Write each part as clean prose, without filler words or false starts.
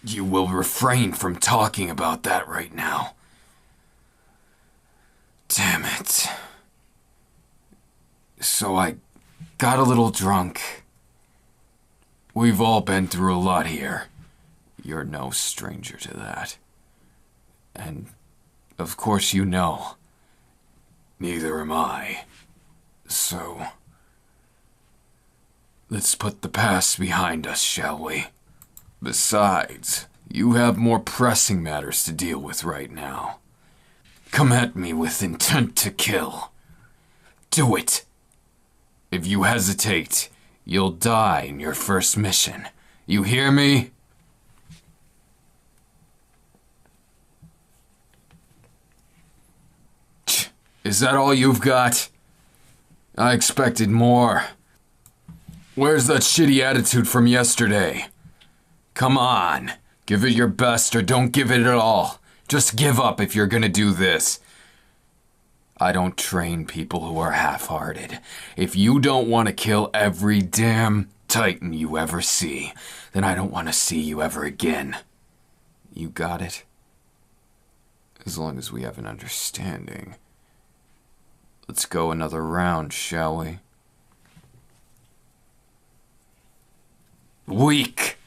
You will refrain from talking about that right now. Damn it. So I got a little drunk. We've all been through a lot here. You're no stranger to that. And, of course, you know. Neither am I. So, let's put the past behind us, shall we? Besides, you have more pressing matters to deal with right now. Come at me with intent to kill. Do it. If you hesitate, you'll die in your first mission. You hear me? Is that all you've got? I expected more. Where's that shitty attitude from yesterday? Come on, give it your best or don't give it at all. Just give up if you're gonna do this. I don't train people who are half-hearted. If you don't want to kill every damn Titan you ever see, then I don't want to see you ever again. You got it? As long as we have an understanding. Let's go another round, shall we? Weak!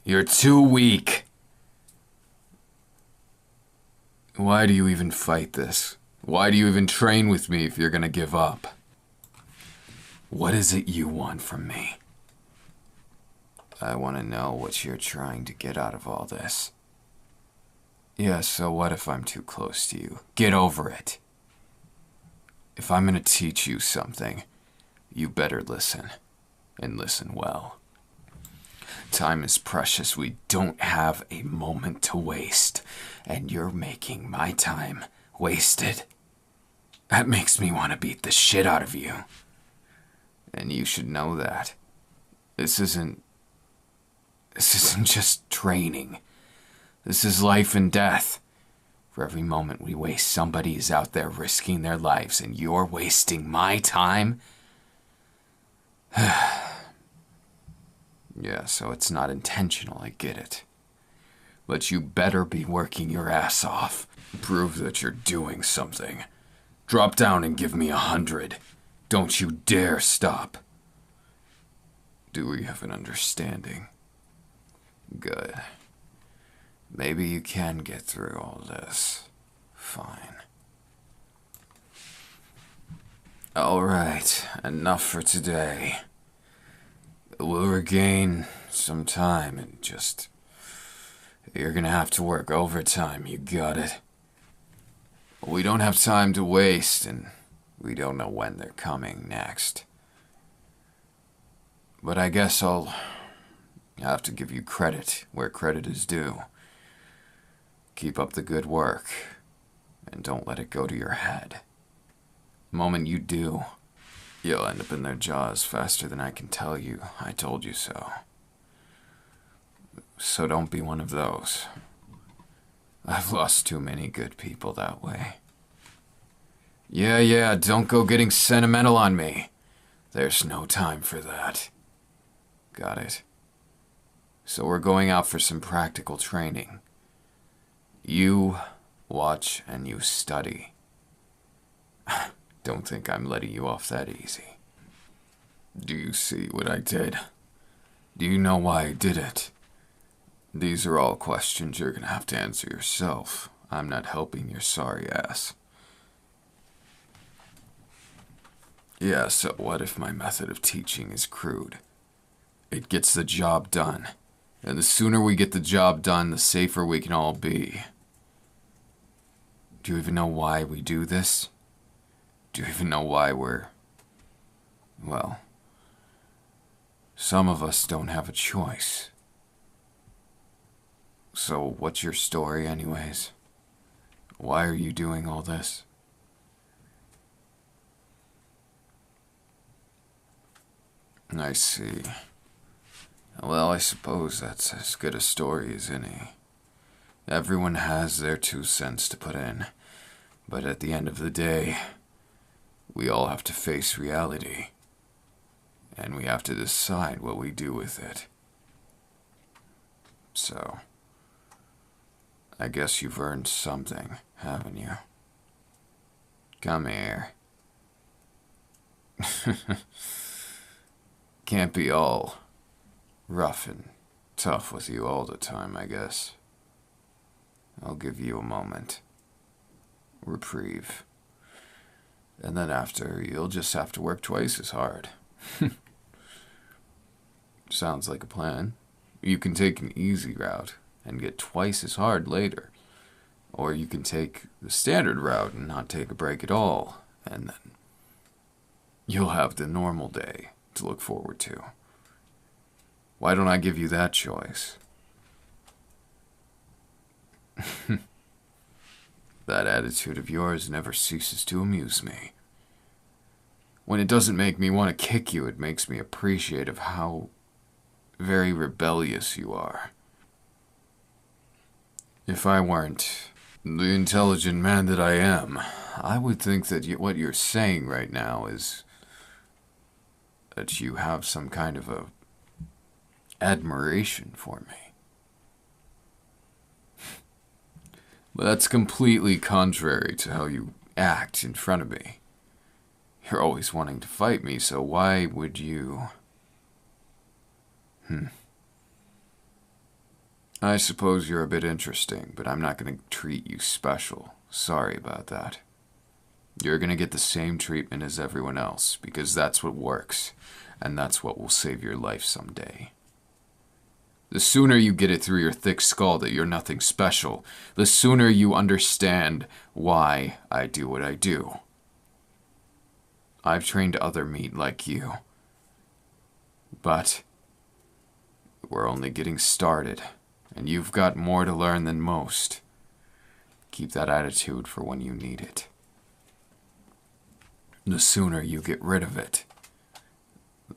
You're too weak. Why do you even fight this? Why do you even train with me if you're gonna give up? What is it you want from me? I want to know what you're trying to get out of all this. Yeah, so what if I'm too close to you? Get over it. If I'm gonna teach you something, you better listen, and listen well. Time is precious. We don't have a moment to waste, and you're making my time wasted. That makes me want to beat the shit out of you. And you should know that. This isn't just training. This is life and death. For every moment we waste, somebody is out there risking their lives, and you're wasting my time? Yeah, so it's not intentional, I get it. But you better be working your ass off. Prove that you're doing something. Drop down and give me 100. Don't you dare stop. Do we have an understanding? Good. Maybe you can get through all this. Fine. Alright, enough for today. We'll regain some time and just... You're gonna have to work overtime, you got it? We don't have time to waste, and we don't know when they're coming next. But I guess I'll have to give you credit where credit is due. Keep up the good work, and don't let it go to your head. The moment you do, you'll end up in their jaws faster than I can tell you I told you so. So don't be one of those. I've lost too many good people that way. Yeah, don't go getting sentimental on me. There's no time for that. Got it. So we're going out for some practical training. You watch and you study. Don't think I'm letting you off that easy. Do you see what I did? Do you know why I did it? These are all questions you're gonna have to answer yourself. I'm not helping your sorry ass. Yeah, so what if my method of teaching is crude? It gets the job done. And the sooner we get the job done, the safer we can all be. Do you even know why we do this? Do you even know why we're... Well, some of us don't have a choice. So what's your story anyways? Why are you doing all this? I see. Well, I suppose that's as good a story as any. Everyone has their 2 cents to put in, but at the end of the day, we all have to face reality, and we have to decide what we do with it. so I guess you've earned something, haven't you? Come here. Can't be all rough and tough with you all the time, I guess. I'll give you a moment. Reprieve. And then after, you'll just have to work twice as hard. Sounds like a plan. You can take an easy route and get twice as hard later. Or you can take the standard route and not take a break at all, and then you'll have the normal day to look forward to. Why don't I give you that choice? That attitude of yours never ceases to amuse me. When it doesn't make me want to kick you, it makes me appreciate of how very rebellious you are. If I weren't the intelligent man that I am, I would think that what you're saying right now is that you have some kind of a admiration for me. But that's completely contrary to how you act in front of me. You're always wanting to fight me, so why would you? I suppose you're a bit interesting, but I'm not going to treat you special. Sorry about that. You're going to get the same treatment as everyone else, because that's what works, and that's what will save your life someday. The sooner you get it through your thick skull that you're nothing special, the sooner you understand why I do what I do. I've trained other meat like you, but we're only getting started, and you've got more to learn than most. Keep that attitude for when you need it. The sooner you get rid of it,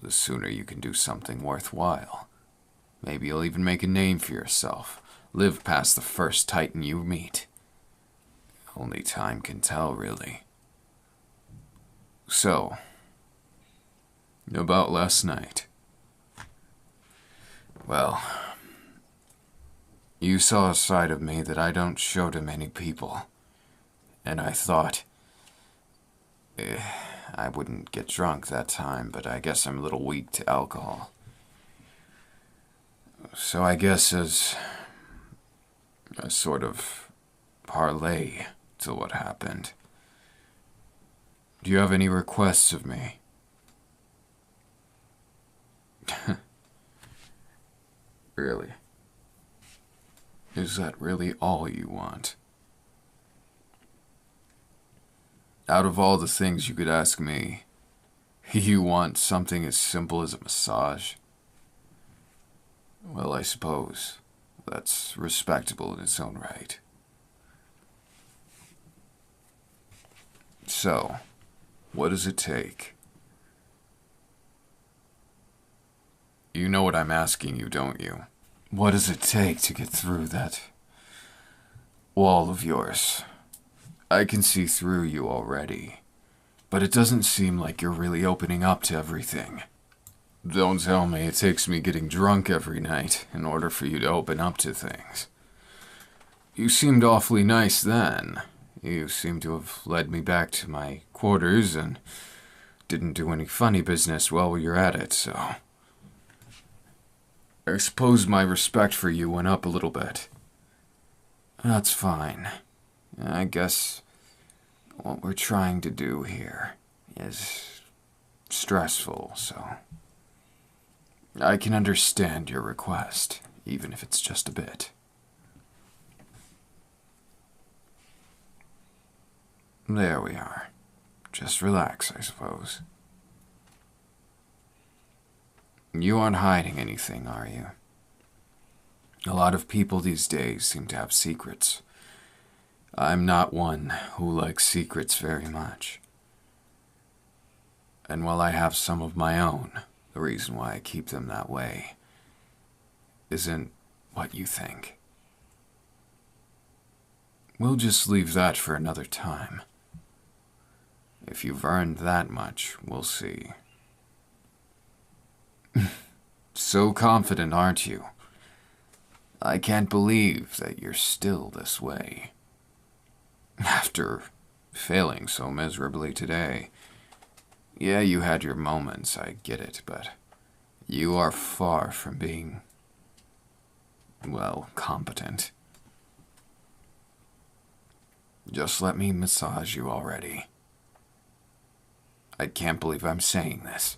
the sooner you can do something worthwhile. Maybe you'll even make a name for yourself. Live past the first Titan you meet. Only time can tell, really. So, about last night. Well, you saw a side of me that I don't show to many people. And I thought, I wouldn't get drunk that time, but I guess I'm a little weak to alcohol. So I guess as a sort of parlay to what happened, do you have any requests of me? Really? Is that really all you want? Out of all the things you could ask me, you want something as simple as a massage? Well, I suppose that's respectable in its own right. So, what does it take? You know what I'm asking you, don't you? What does it take to get through that wall of yours? I can see through you already, but it doesn't seem like you're really opening up to everything. Don't tell me it takes me getting drunk every night in order for you to open up to things. You seemed awfully nice then. You seem to have led me back to my quarters and didn't do any funny business while you're at it, so I suppose my respect for you went up a little bit. That's fine. I guess what we're trying to do here is stressful, so I can understand your request, even if it's just a bit. There we are. Just relax, I suppose. You aren't hiding anything, are you? A lot of people these days seem to have secrets. I'm not one who likes secrets very much. And while I have some of my own, the reason why I keep them that way isn't what you think. We'll just leave that for another time. If you've earned that much, we'll see. So confident, aren't you? I can't believe that you're still this way. After failing so miserably today. Yeah, you had your moments, I get it, but you are far from being, well, competent. Just let me massage you already. I can't believe I'm saying this.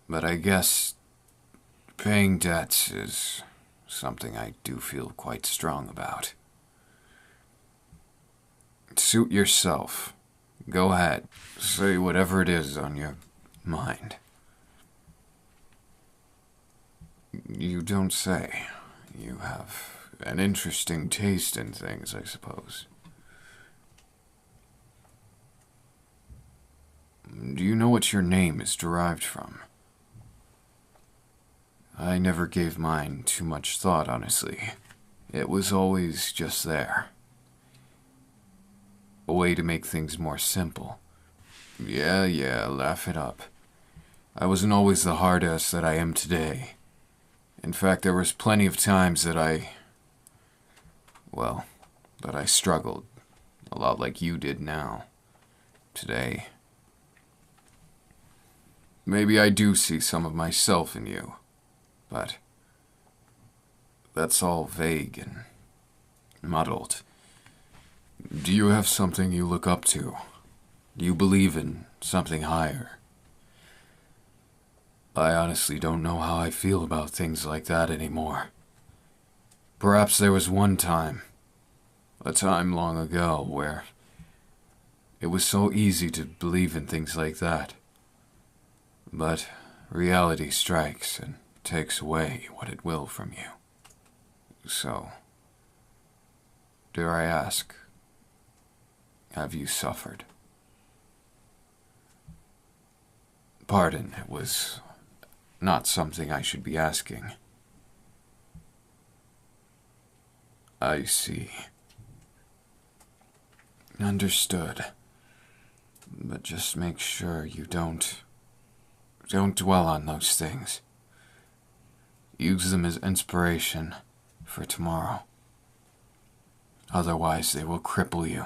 But I guess paying debts is something I do feel quite strong about. Suit yourself. Go ahead. Say whatever it is on your mind. You don't say. You have an interesting taste in things, I suppose. Do you know what your name is derived from? I never gave mine too much thought, honestly. It was always just there. A way to make things more simple. Yeah, laugh it up. I wasn't always the hard ass that I am today. In fact, there was plenty of times that I struggled. A lot like you did now. Today. Maybe I do see some of myself in you. But that's all vague and muddled. Do you have something you look up to? Do you believe in something higher? I honestly don't know how I feel about things like that anymore. Perhaps there was one time, a time long ago, where it was so easy to believe in things like that. But reality strikes and takes away what it will from you. So, dare I ask, have you suffered? Pardon, it was not something I should be asking. I see. Understood. But just make sure you don't dwell on those things. Use them as inspiration for tomorrow. Otherwise, they will cripple you.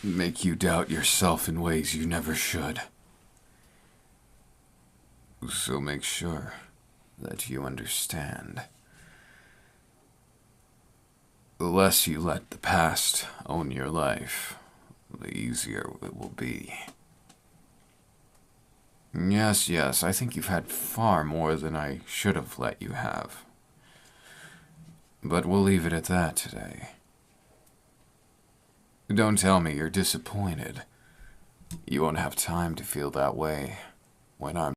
Make you doubt yourself in ways you never should. So make sure that you understand. The less you let the past own your life, the easier it will be. Yes, I think you've had far more than I should have let you have. But we'll leave it at that today. Don't tell me you're disappointed. You won't have time to feel that way when I'm